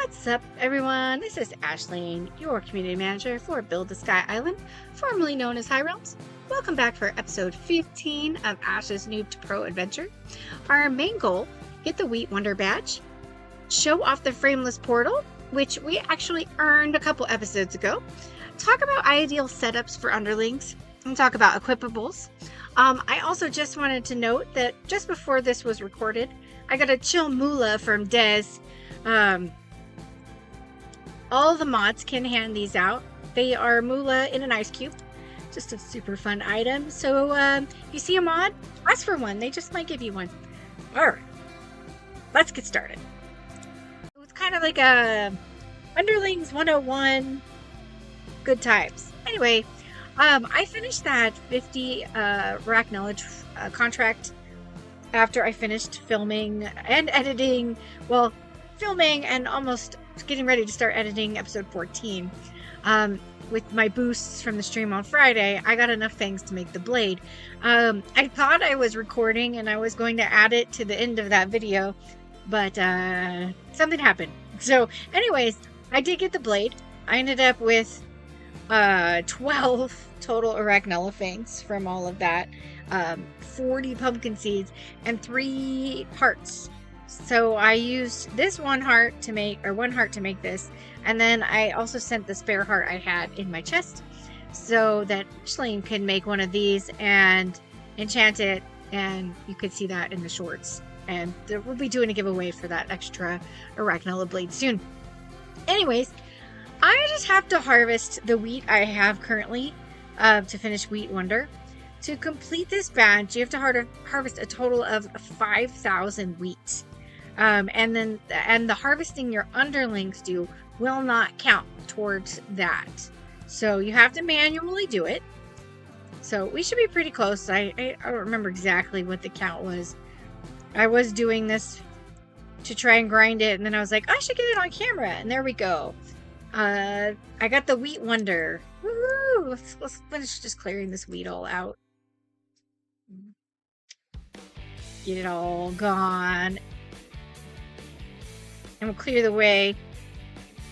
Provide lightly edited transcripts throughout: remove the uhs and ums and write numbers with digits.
What's up, everyone? This is Ashleen, your community manager for Build the Sky Island, formerly known as High Realms. Welcome back for episode 15 of Ash's Noob to Pro adventure. Our main goal: get the Wheat Wonder badge, show off the frameless portal, which we actually earned a couple episodes ago, talk about ideal setups for underlings, and talk about equipables. I also just wanted to note that just before this was recorded, I got a chill moolah from Dez. All the mods can hand these out. They are moolah in an ice cube. Just a super fun item. So you see a mod, ask for one. They just might give you one. Alright, let's get started. It's kind of like a Underlings 101 good times. Anyway, I finished that 50 rack knowledge contract after I finished filming and editing. Well, filming and almost getting ready to start editing episode 14. With my boosts from the stream on Friday, I got enough things to make the blade. I thought I was recording and I was going to add it to the end of that video, but something happened. So anyways, I did get the blade. I ended up with 12 total Arachnolophangs from all of that, 40 pumpkin seeds, and 3 hearts. So I used this one heart to make this, and then I also sent the spare heart I had in my chest so that Ashleen can make one of these and enchant it, and you could see that in the shorts. And we'll be doing a giveaway for that extra Arachnola blade soon. Anyways, I just have to harvest the wheat I have currently to finish Wheat Wonder. To complete this badge, you have to harvest a total of 5,000 wheat. And the harvesting your underlings do will not count towards that. So you have to manually do it. So we should be pretty close. I don't remember exactly what the count was. I was doing this to try and grind it, and then I was like, I should get it on camera, and there we go. I got the Wheat Wonder. Woo! Let's finish just clearing this wheat all out. Get it all gone. And we'll clear the way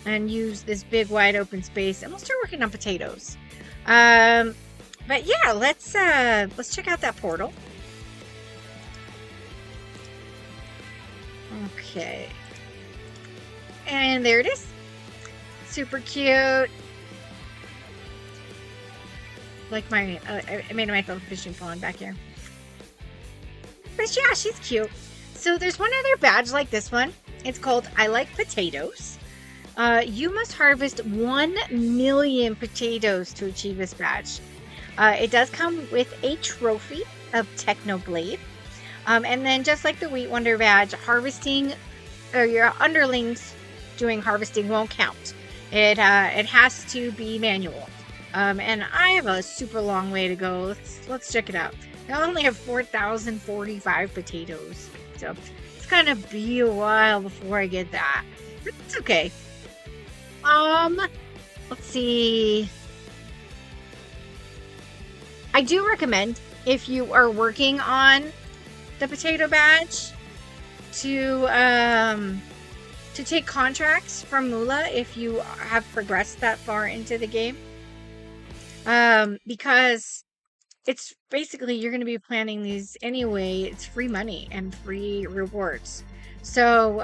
and use this big wide open space, and we'll start working on potatoes. But yeah, let's check out that portal. Okay, and there it is. Super cute. Like my I made myself a fishing pond back here. But yeah, she's cute. So there's one other badge like this one. It's called I Like Potatoes. You must harvest 1 million potatoes to achieve this badge. It does come with a trophy of Technoblade. And then just like the Wheat Wonder badge, harvesting, or your underlings doing harvesting won't count. It has to be manual. And I have a super long way to go. Let's check it out. I only have 4,045 potatoes. So it's gonna be a while before I get that. But it's okay. Let's see. I do recommend, if you are working on the potato badge, to take contracts from Moolah if you have progressed that far into the game. Because it's basically, you're going to be planning these anyway. It's free money and free rewards. So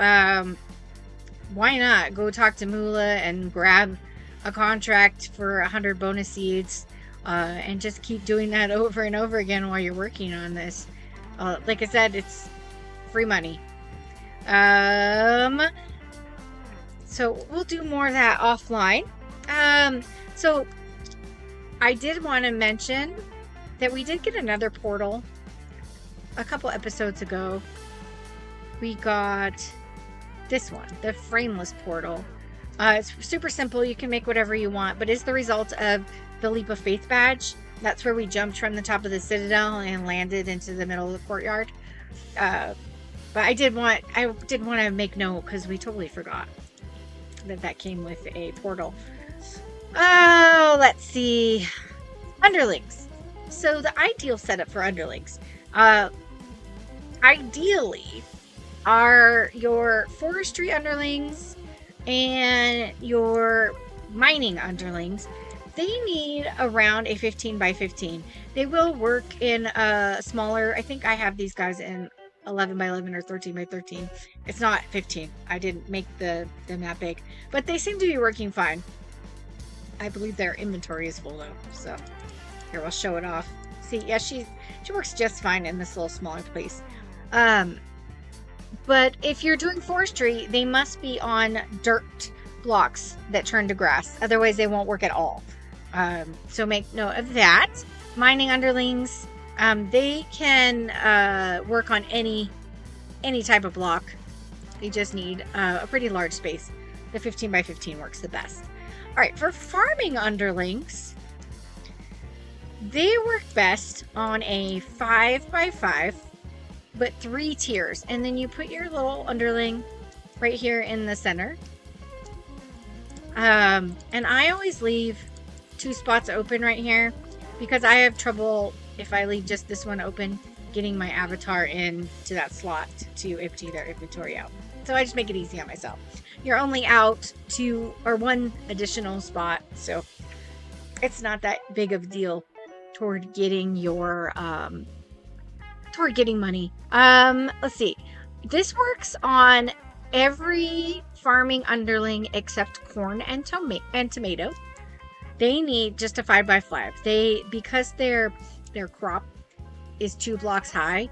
why not go talk to Moolah and grab a contract for 100 bonus seeds, and just keep doing that over and over again while you're working on this. Like I said, it's free money. So we'll do more of that offline. So I did want to mention that we did get another portal a couple episodes ago. We got this one, the frameless portal. It's super simple. You can make whatever you want, but it's the result of the Leap of Faith badge. That's where we jumped from the top of the citadel and landed into the middle of the courtyard. But I did want to make note, because we totally forgot that came with a portal. Oh, let's see. Underlings. So the ideal setup for underlings, ideally, are your forestry underlings, And your mining underlings, they need around a 15 by 15. They will work in a smaller, I think I have these guys in 11 by 11 or 13 by 13. It's not 15. I didn't make them that big, but they seem to be working fine. I believe their inventory is full though, so here, we'll show it off. See, yeah, she works just fine in this little smaller place. But if you're doing forestry, they must be on dirt blocks that turn to grass. Otherwise, they won't work at all. So make note of that. Mining underlings, they can work on any type of block. They just need a pretty large space. The 15 by 15 works the best. All right, for farming underlings, they work best on a 5 by 5, but 3 tiers. And then you put your little underling right here in the center. And I always leave 2 spots open right here because I have trouble, if I leave just this one open, getting my avatar into that slot to empty their inventory out. So I just make it easy on myself. You're only out 2 or 1 additional spot, so it's not that big of a deal toward getting your toward getting money. Let's see. This works on every farming underling except corn and tomato. They need just a 5 by 5. Because their crop is 2 blocks high,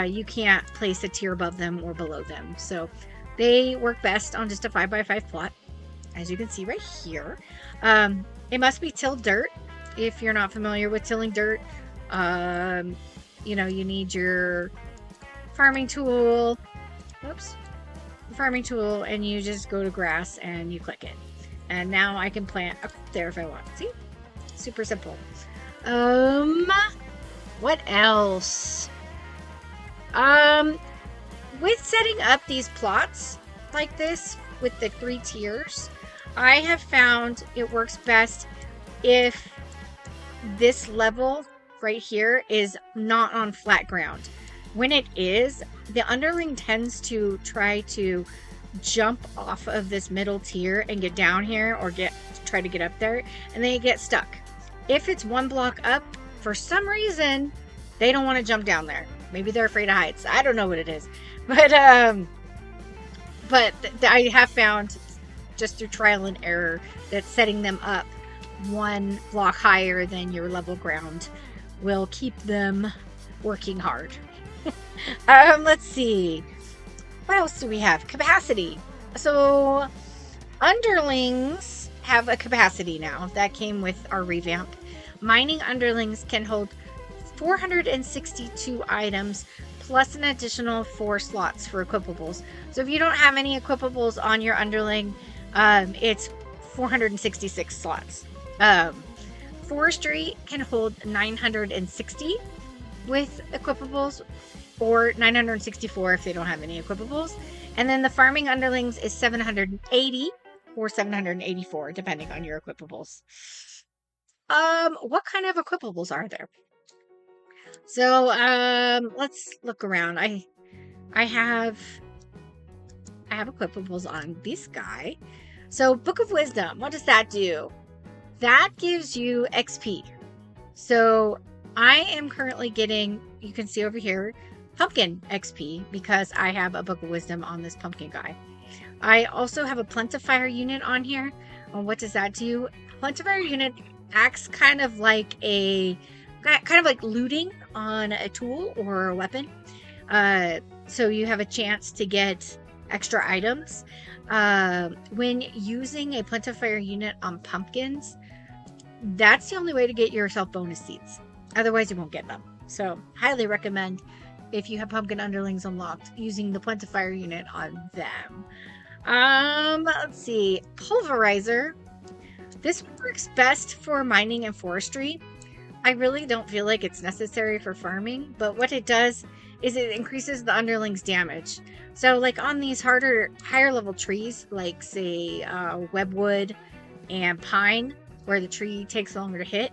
you can't place a tier above them or below them. So they work best on just a 5 by 5 plot, as you can see right here. It must be tilled dirt. If you're not familiar with tilling dirt, you know, you need your farming tool. Oops. Farming tool, and you just go to grass and you click it. And now I can plant up there if I want. See? Super simple. What else? With setting up these plots like this with the 3 tiers, I have found it works best if this level right here is not on flat ground. When it is, the underling tends to try to jump off of this middle tier and get down here, or try to get up there, and they get stuck. If it's 1 block up, for some reason, they don't want to jump down there. Maybe they're afraid of heights. I don't know what it is. But I have found, just through trial and error, that setting them up 1 block higher than your level ground will keep them working hard. Let's see. What else do we have? Capacity. So underlings have a capacity now. That came with our revamp. Mining underlings can hold 462 items plus an additional 4 slots for equipables. So if you don't have any equipables on your underling, it's 466 slots. Forestry can hold 960 with equipables, or 964 if they don't have any equipables. And then the farming underlings is 780 or 784, depending on your equipables. What kind of equipables are there? So, let's look around. I have equipables on this guy. So, Book of Wisdom, what does that do? That gives you XP. So, I am currently getting, you can see over here, pumpkin XP because I have a Book of Wisdom on this pumpkin guy. I also have a Plentifier unit on here. And what does that do? Plentifier unit acts kind of like looting on a tool or a weapon. So you have a chance to get extra items. When using a Plentifier unit on pumpkins, that's the only way to get yourself bonus seeds. Otherwise, you won't get them. So, highly recommend, if you have pumpkin underlings unlocked, using the Plentifier unit on them. Let's see. Pulverizer. This works best for mining and forestry. I really don't feel like it's necessary for farming, but what it does is it increases the underlings' damage. So, like on these higher level trees, like say webwood and pine, where the tree takes longer to hit,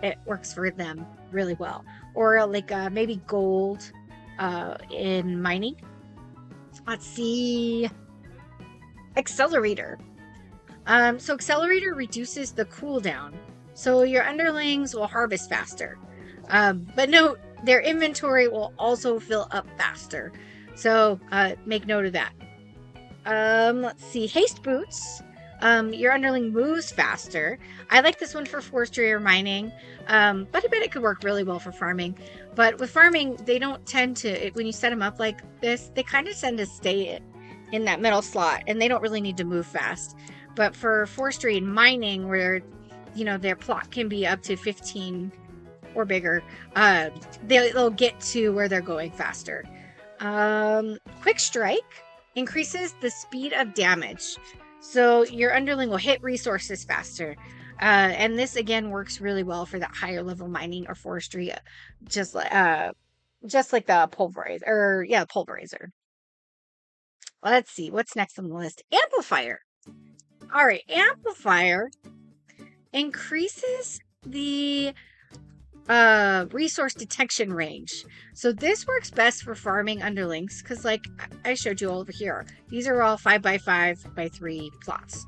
it works for them really well. Or like maybe gold in mining. Let's see. Accelerator. So Accelerator reduces the cooldown, so your underlings will harvest faster. But note, their inventory will also fill up faster. So make note of that. Let's see. Haste boots. Your underling moves faster. I like this one for forestry or mining, but I bet it could work really well for farming. But with farming, they don't tend to, when you set them up like this, they kind of tend to stay in that middle slot, and they don't really need to move fast. But for forestry and mining, where, their plot can be up to 15 or bigger, they'll get to where they're going faster. Quick Strike increases the speed of damage, so your underling will hit resources faster. And this again works really well for that higher level mining or forestry, just like the pulverizer. Let's see what's next on the list. Amplifier. All right, Amplifier increases the resource detection range. So this works best for farming underlings, because like I showed you all over here, these are all 5x5x3 plots.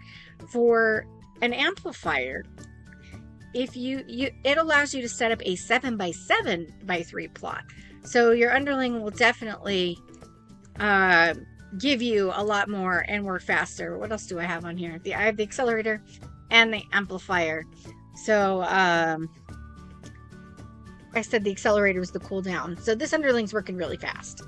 For an amplifier, if it allows you to set up a 7x7x3 plot, so your underling will definitely give you a lot more and work faster. What else do I have on here? I have the accelerator and the amplifier. So I said the accelerator was the cooldown. So this underling's working really fast.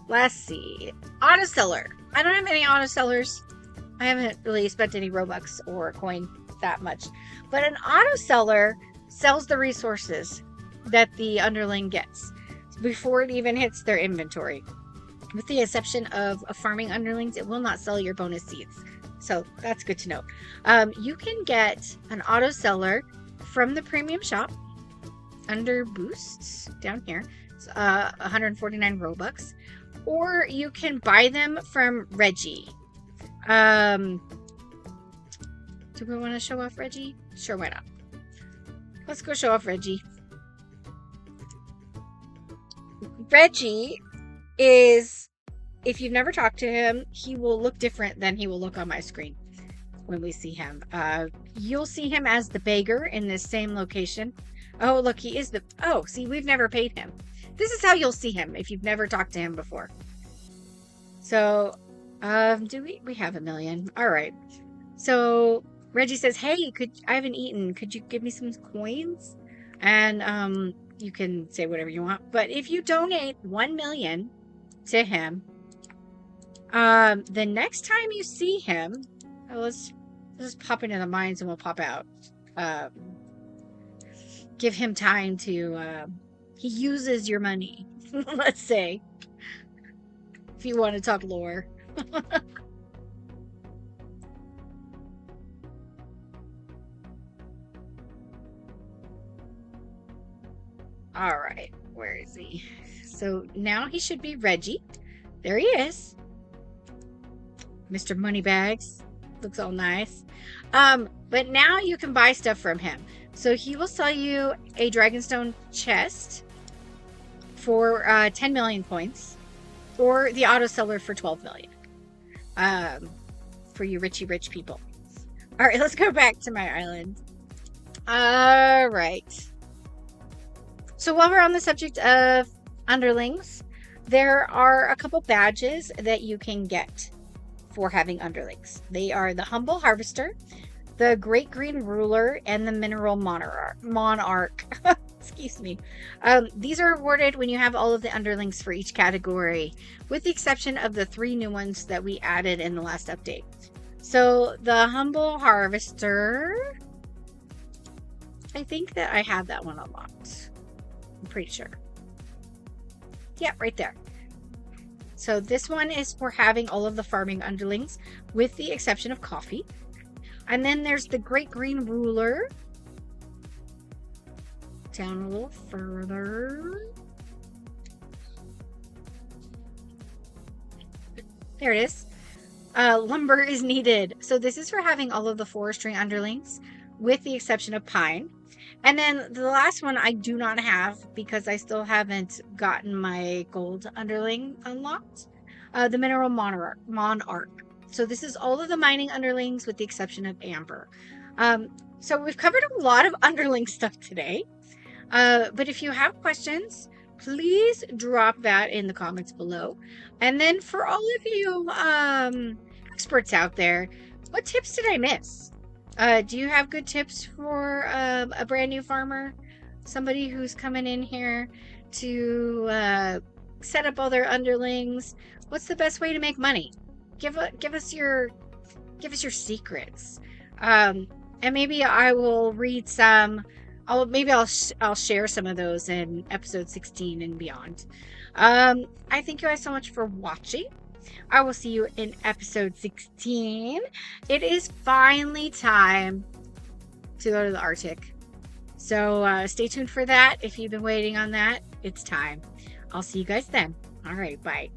Let's see. Auto seller. I don't have any auto sellers. I haven't really spent any Robux or coin that much. But an auto seller sells the resources that the underling gets before it even hits their inventory. With the exception of farming underlings, it will not sell your bonus seeds. So that's good to know. You can get an auto seller from the premium shop under boosts down here. It's 149 Robux. Or you can buy them from Reggie. Do we want to show off Reggie? Sure, why not? Let's go show off Reggie. Reggie is, if you've never talked to him, he will look different than he will look on my screen when we see him. You'll see him as the beggar in this same location. Oh, look, he is see, we've never paid him. This is how you'll see him if you've never talked to him before. So, do we have 1 million? All right. So Reggie says, "Hey, I haven't eaten. Could you give me some coins?" And you can say whatever you want. But if you donate 1 million to him, the next time you see him, let's pop into the mines and we'll pop out. Give him time to. He uses your money. Let's say, if you want to talk lore. All right, where is he? So now he should be Reggie. There he is. Mr. Moneybags. Looks all nice. But now you can buy stuff from him. So he will sell you a Dragonstone chest for 10 million points, or the auto seller for 12 million. For you rich people. All right, let's go back to my island. All right. So while we're on the subject of underlings, there are a couple badges that you can get for having underlings. They are the Humble Harvester, the Great Green Ruler, and the Mineral Monarch. Excuse me. These are awarded when you have all of the underlings for each category, with the exception of the 3 new ones that we added in the last update. So the Humble Harvester, I think that I have that one unlocked. I'm pretty sure. Yeah, right there. So this one is for having all of the farming underlings, with the exception of coffee. And then there's the Great Green Ruler. Down a little further. There it is. Lumber is needed. So this is for having all of the forestry underlings, with the exception of pine. And then the last one I do not have because I still haven't gotten my gold underling unlocked. the mineral monarch. So this is all of the mining underlings with the exception of amber. So we've covered a lot of underling stuff today. But if you have questions, please drop that in the comments below. And then for all of you experts out there, what tips did I miss? Do you have good tips for a brand new farmer? Somebody who's coming in here to set up all their underlings? What's the best way to make money? Give us your secrets. And maybe I will read some. I'll share some of those in episode 16 and beyond. I thank you guys so much for watching. I will see you in episode 16. It is finally time to go to the Arctic. So stay tuned for that. If you've been waiting on that, it's time. I'll see you guys then. All right, bye.